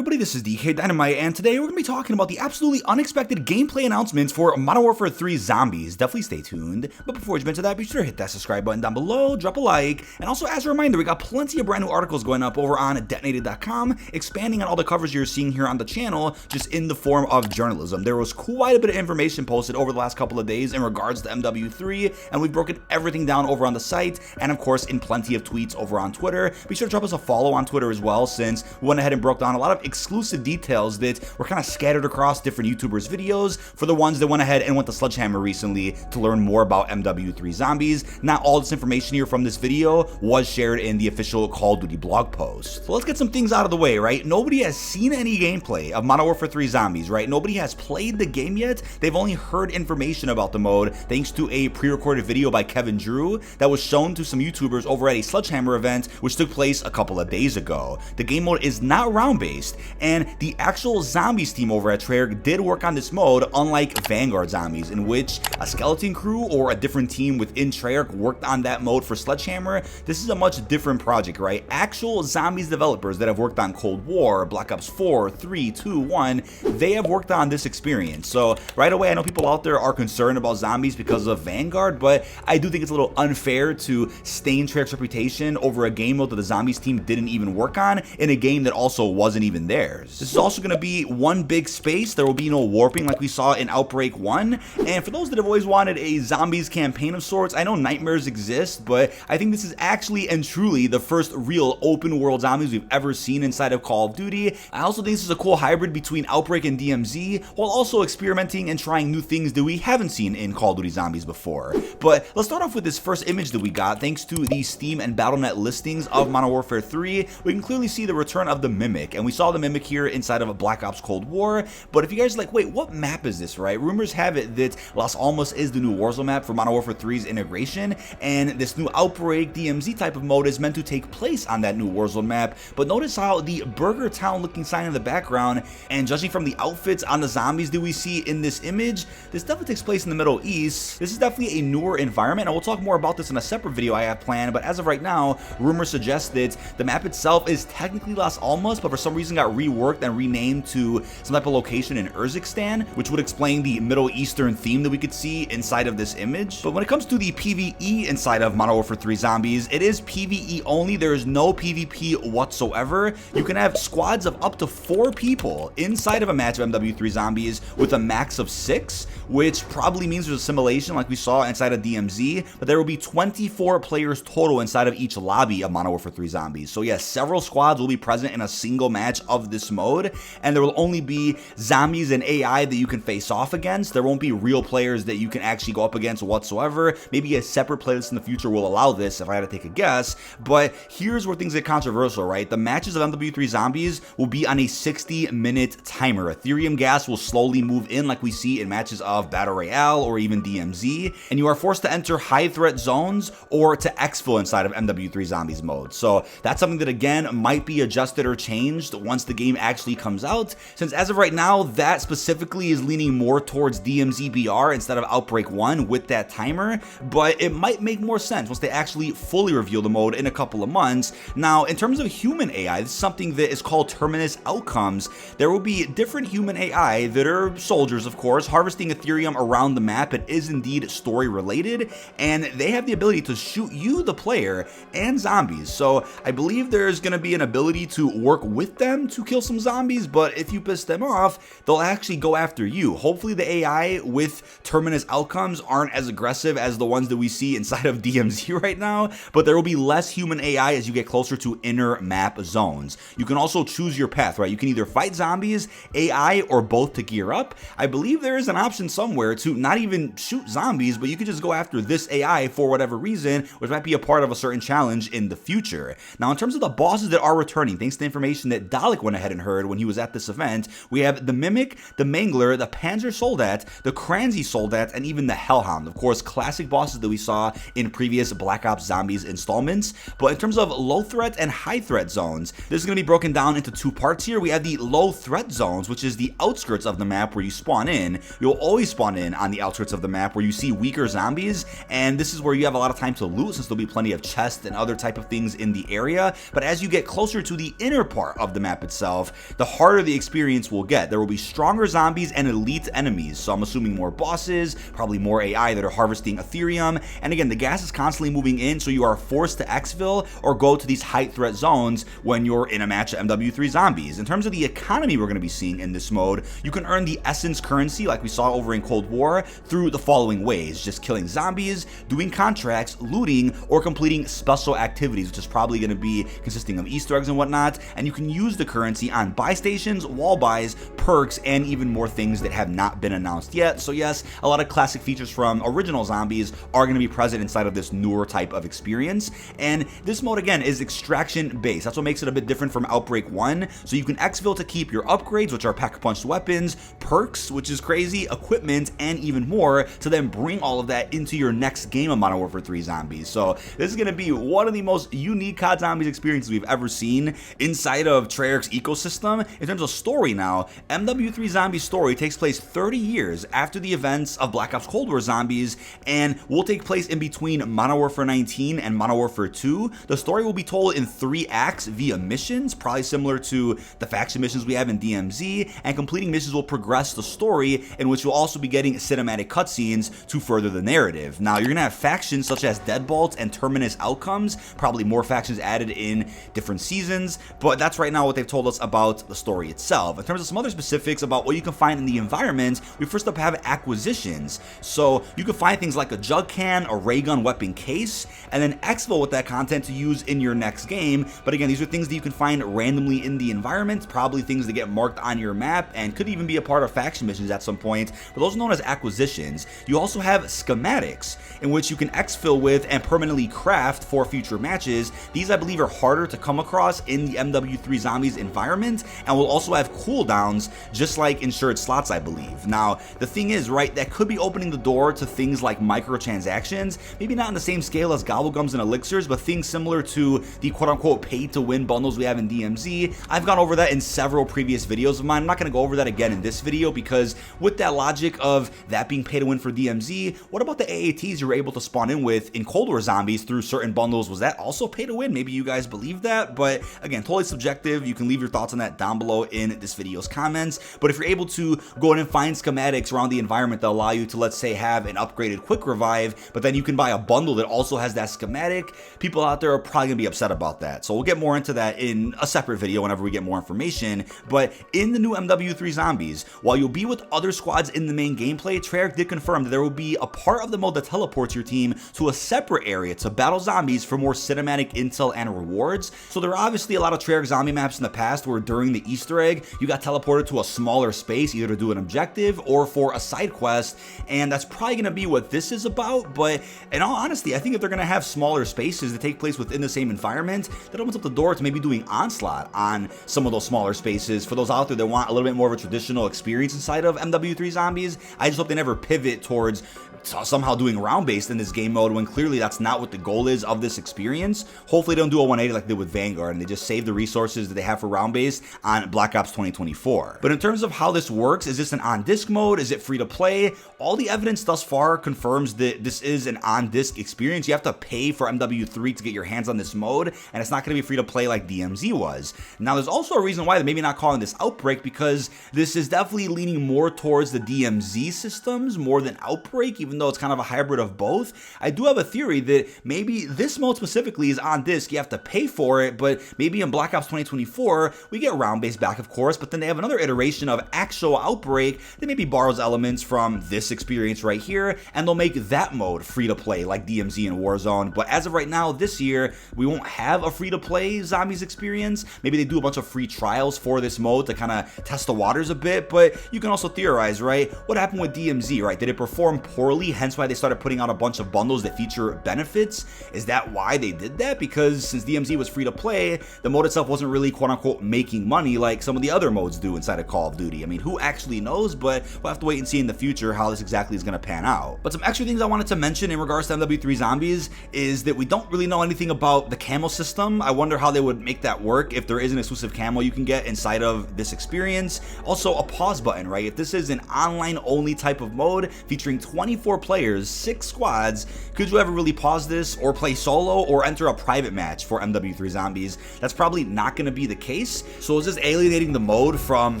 everybody, this is dkdynamite, and today we're going to be talking about the absolutely unexpected gameplay announcements for Modern Warfare 3 Zombies. Definitely stay tuned, but before we jump into that, be sure to hit that subscribe button down below, drop a like, and also as a reminder, we got plenty of brand new articles going up over on dkdynamite.com, expanding on all the covers you're seeing here on the channel, just in the form of journalism. There was quite a bit of information posted over the last couple of days in regards to MW3, and we've broken everything down over on the site, and of course in plenty of tweets over on Twitter. Be sure to drop us a follow on Twitter as well, since we went ahead and broke down a lot of exclusive details that were kind of scattered across different YouTubers' videos for the ones that went ahead and went to Sledgehammer recently to learn more about MW3 Zombies. Not all this information here from this video was shared in the official Call of Duty blog post. So let's get some things out of the way, right? Nobody has seen any gameplay of Modern Warfare 3 Zombies, right? Nobody has played the game yet. They've only heard information about the mode thanks to a pre-recorded video by Kevin Drew that was shown to some YouTubers over at a Sledgehammer event, which took place a couple of days ago. The game mode is not round-based, and the actual Zombies team over at Treyarch did work on this mode, unlike Vanguard Zombies, in which a skeleton crew or a different team within Treyarch worked on that mode for Sledgehammer. This is a much different project, right? Actual Zombies developers that have worked on Cold War, Black Ops 4, 3, 2, 1, they have worked on this experience. So right away, I know people out there are concerned about Zombies because of Vanguard, but I do think it's a little unfair to stain Treyarch's reputation over a game mode that the Zombies team didn't even work on in a game that also wasn't even theirs. This is also going to be one big space. There will be no warping like we saw in Outbreak 1. And for those that have always wanted a Zombies campaign of sorts, I know nightmares exist, but I think this is actually and truly the first real open world Zombies we've ever seen inside of Call of Duty. I also think this is a cool hybrid between Outbreak and DMZ, while also experimenting and trying new things that we haven't seen in Call of Duty Zombies before. But let's start off with this first image that we got. Thanks to the Steam and Battle.net listings of Modern Warfare 3, we can clearly see the return of the Mimic, and we saw the Mimic here inside of a Black Ops Cold War. But if you guys are like, wait, what map is this, right? Rumors have it that Las Almas is the new Warzone map for Modern Warfare 3's integration, and this new Outbreak DMZ type of mode is meant to take place on that new Warzone map. But notice how the Burger Town looking sign in the background, and judging from the outfits on the Zombies that we see in this image, this definitely takes place in the Middle East. This is definitely a newer environment, and we'll talk more about this in a separate video I have planned. But as of right now, rumors suggest that the map itself is technically Las Almas, but for some reason got reworked and renamed to some type of location in Urzikstan, which would explain the Middle Eastern theme that we could see inside of this image. But when it comes to the PvE inside of Modern Warfare 3 Zombies, it is PvE only. There is no PvP whatsoever. You can have squads of up to 4 people inside of a match of MW3 Zombies with a max of 6, which probably means there's a simulation like we saw inside of DMZ, but there will be 24 players total inside of each lobby of Modern Warfare 3 Zombies. So yes, several squads will be present in a single match of this mode, and there will only be Zombies and AI that you can face off against. There won't be real players that you can actually go up against whatsoever. Maybe a separate playlist in the future will allow this, if I had to take a guess. But here's where things get controversial, right? The matches of MW3 Zombies will be on a 60-minute timer. Ethereum gas will slowly move in like we see in matches of Battle Royale or even DMZ, and you are forced to enter high threat zones or to exfil inside of MW3 Zombies mode. So that's something that again might be adjusted or changed once the game actually comes out, since as of right now that specifically is leaning more towards DMZ BR instead of Outbreak 1 with that timer. But it might make more sense once they actually fully reveal the mode in a couple of months. Now in terms of human AI, this is something that is called Terminus Outcomes. There will be different human AI that are soldiers, of course, harvesting Ethereum around the map. It is indeed story related, and they have the ability to shoot you, the player, and zombies. So I believe there's going to be an ability to work with them to kill some zombies, but if you piss them off, they'll actually go after you. Hopefully the AI with Terminus Outcomes aren't as aggressive as the ones that we see inside of DMZ right now, but there will be less human AI as you get closer to inner map zones. You can also choose your path, right? You can either fight zombies, AI, or both to gear up. I believe there is an option somewhere to not even shoot zombies, but you could just go after this AI for whatever reason, which might be a part of a certain challenge in the future. Now, in terms of the bosses that are returning, thanks to the information that Dalek went ahead and heard when he was at this event, we have the Mimic, the Mangler, the Panzer Soldat, the Kranzi Soldat, and even the Hellhound. Of course, classic bosses that we saw in previous Black Ops Zombies installments. But in terms of low threat and high threat zones, this is going to be broken down into 2 parts here. We have the low threat zones, which is the outskirts of the map where you spawn in. You'll always spawn in on the outskirts of the map where you see weaker zombies, and this is where you have a lot of time to loot, since there'll be plenty of chests and other type of things in the area. But as you get closer to the inner part of the map itself, the harder the experience will get. There will be stronger zombies and elite enemies, so I'm assuming more bosses, probably more AI that are harvesting Ethereum, and again, the gas is constantly moving in, so you are forced to exfil or go to these high threat zones when you're in a match of MW3 zombies. In terms of the economy we're going to be seeing in this mode, you can earn the essence currency like we saw over in Cold War through the following ways: just killing zombies, doing contracts, looting, or completing special activities, which is probably going to be consisting of Easter eggs and whatnot, and you can use the currency on buy stations, wall buys, perks, and even more things that have not been announced yet. So yes, a lot of classic features from original zombies are going to be present inside of this newer type of experience, and this mode again is extraction based. That's what makes it a bit different from Outbreak 1. So you can exfil to keep your upgrades, which are pack-punched weapons, perks, which is crazy, equipment, and even more, to then bring all of that into your next game of Modern Warfare 3 Zombies. So this is going to be one of the most unique COD Zombies experiences we've ever seen inside of Treyarch's ecosystem. In terms of story now, MW3 Zombies story takes place 30 years after the events of Black Ops Cold War Zombies and will take place in between Modern Warfare 19 and Modern Warfare 2. The story will be told in 3 acts via missions, probably similar to the faction missions we have in DMZ, and completing missions will progress the story, in which you'll also be getting cinematic cutscenes to further the narrative. Now, you're going to have factions such as Deadbolt and Terminus Outcomes, probably more factions added in different seasons, but that's right now what they've told us about the story itself. In terms of some other specifics about what you can find in the environment, we first up have acquisitions. So you can find things like a jug can, a ray gun weapon case, and then exfil with that content to use in your next game. But again, these are things that you can find randomly in the environment, probably things that get marked on your map and could even be a part of faction missions at some point, but those are known as acquisitions. You also have schematics, in which you can exfil with and permanently craft for future matches. These, I believe, are harder to come across in the MW3 Zombies environment and will also have cooldowns, just like insured slots, I believe. Now, the thing is, right, that could be opening the door to things like microtransactions, maybe not on the same scale as Gobblegums and Elixirs, but things similar to the quote-unquote pay-to-win bundles we have in DMZ. I've gone over that in several previous videos of mine. I'm not going to go over that again in this video, because with that logic of that being pay-to-win for DMZ, what about the AATs you were able to spawn in with in Cold War Zombies through certain bundles? Was that also pay-to-win? Maybe you guys believe that, but again, totally subjective. You can leave your thoughts on that down below in this video's comments. But if you're able to go in and find schematics around the environment that allow you to, let's say, have an upgraded quick revive, but then you can buy a bundle that also has that schematic, people out there are probably gonna be upset about that. So we'll get more into that in a separate video whenever we get more information. But in the new MW3 Zombies, while you'll be with other squads in the main gameplay, Treyarch did confirm that there will be a part of the mode that teleports your team to a separate area to battle zombies for more cinematic intel and rewards. So there are obviously a lot of Treyarch zombie maps in the past where during the Easter egg, you got teleported to a smaller space, either to do an objective or for a side quest, and that's probably going to be what this is about. But in all honesty, I think if they're going to have smaller spaces that take place within the same environment, that opens up the door to maybe doing Onslaught on some of those smaller spaces for those out there that want a little bit more of a traditional experience inside of MW3 Zombies. I just hope they never pivot towards somehow doing round-based in this game mode when clearly that's not what the goal is of this experience. Hopefully they don't do a 180 like they did with Vanguard and they just save the resources that they have for round-based on Black Ops 2024. But in terms of how this works, is this an on-disc mode? Is it free to play? All the evidence thus far confirms that this is an on-disc experience. You have to pay for MW3 to get your hands on this mode, and it's not going to be free to play like DMZ was. Now, there's also a reason why they're maybe not calling this Outbreak, because this is definitely leaning more towards the DMZ systems more than Outbreak, even though it's kind of a hybrid of both. I do have a theory that maybe this mode specifically is on disc. You have to pay for it, but maybe in Black Ops 2024, we get round-based back, of course, but then they have another iteration of actual Outbreak that maybe borrows elements from this experience right here, and they'll make that mode free to play like DMZ and Warzone. But as of right now, this year, we won't have a free to play Zombies experience. Maybe they do a bunch of free trials for this mode to kind of test the waters a bit, but you can also theorize, right? What happened with DMZ, right? Did it perform poorly, hence why they started putting out a bunch of bundles that feature benefits? Is that why they did that? Because since DMZ was free to play, the mode itself wasn't really quote-unquote making money like some of the other modes do inside of Call of Duty. I mean, who actually knows? But we'll have to wait and see in the future how this exactly is going to pan out. But some extra things I wanted to mention in regards to MW3 Zombies is that we don't really know anything about the camo system. I wonder how they would make that work if there is an exclusive camo you can get inside of this experience. Also, a pause button, right? If this is an online only type of mode featuring 24 4 players, 6 squads. Could you ever really pause this or play solo or enter a private match for MW3 Zombies? That's probably not going to be the case. So is this alienating the mode from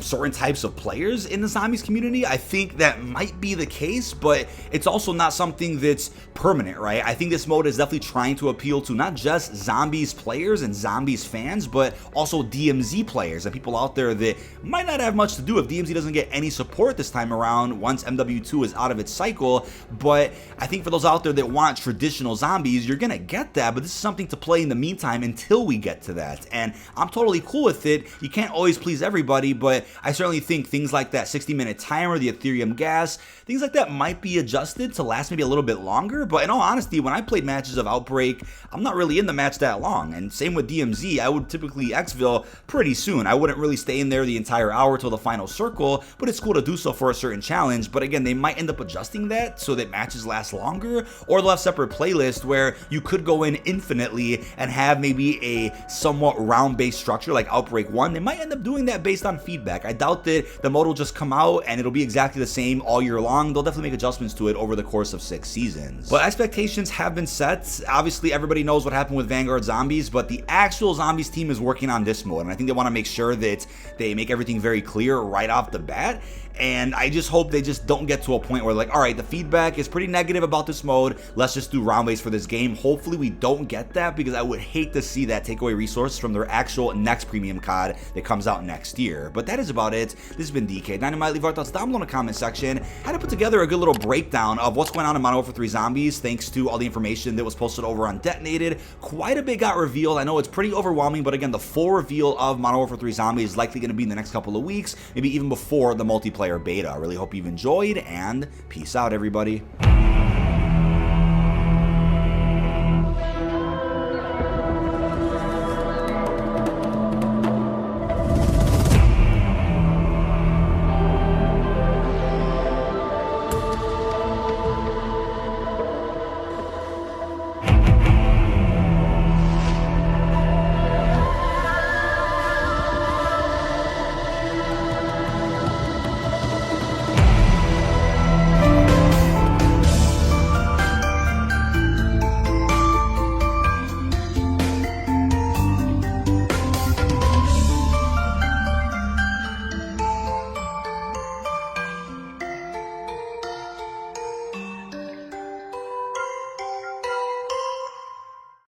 certain types of players in the Zombies community? I think that might be the case, but it's also not something that's permanent, right? I think this mode is definitely trying to appeal to not just Zombies players and Zombies fans, but also DMZ players and people out there that might not have much to do if DMZ doesn't get any support this time around once MW2 is out of its cycle. But I think for those out there that want traditional zombies, you're gonna get that, but this is something to play in the meantime until we get to that, and I'm totally cool with it. You can't always please everybody, but I certainly think things like that 60-minute timer, the Ethereum gas, things like that might be adjusted to last maybe a little bit longer. But in all honesty, when I played matches of Outbreak, I'm not really in the match that long, and same with DMZ. I would typically Exfil pretty soon. I wouldn't really stay in there the entire hour till the final circle, but it's cool to do so for a certain challenge. But again, they might end up adjusting that so that matches last longer, or they'll have separate playlists where you could go in infinitely and have maybe a somewhat round-based structure like Outbreak 1. They might end up doing that based on feedback. I doubt that the mode will just come out and it'll be exactly the same all year long. They'll definitely make adjustments to it over the course of 6 seasons. But expectations have been set. Obviously, everybody knows what happened with Vanguard Zombies, but the actual Zombies team is working on this mode, and I think they want to make sure that they make everything very clear right off the bat. And I just hope they just don't get to a point where like, all right, the feedback is pretty negative about this mode, let's just do round-based for this game. Hopefully we don't get that, because I would hate to see that take away resources from their actual next premium COD that comes out next year. But that is about it. This has been dkdynamite. Leave our thoughts down below in the comment section. Had to put together a good little breakdown of what's going on in Modern Warfare 3 Zombies, thanks to all the information that was posted over on Detonated. Quite a bit got revealed. I know it's pretty overwhelming, but again, the full reveal of Modern Warfare 3 Zombies is likely going to be in the next couple of weeks, maybe even before the multiplayer beta. I really hope you've enjoyed, and peace out, everybody.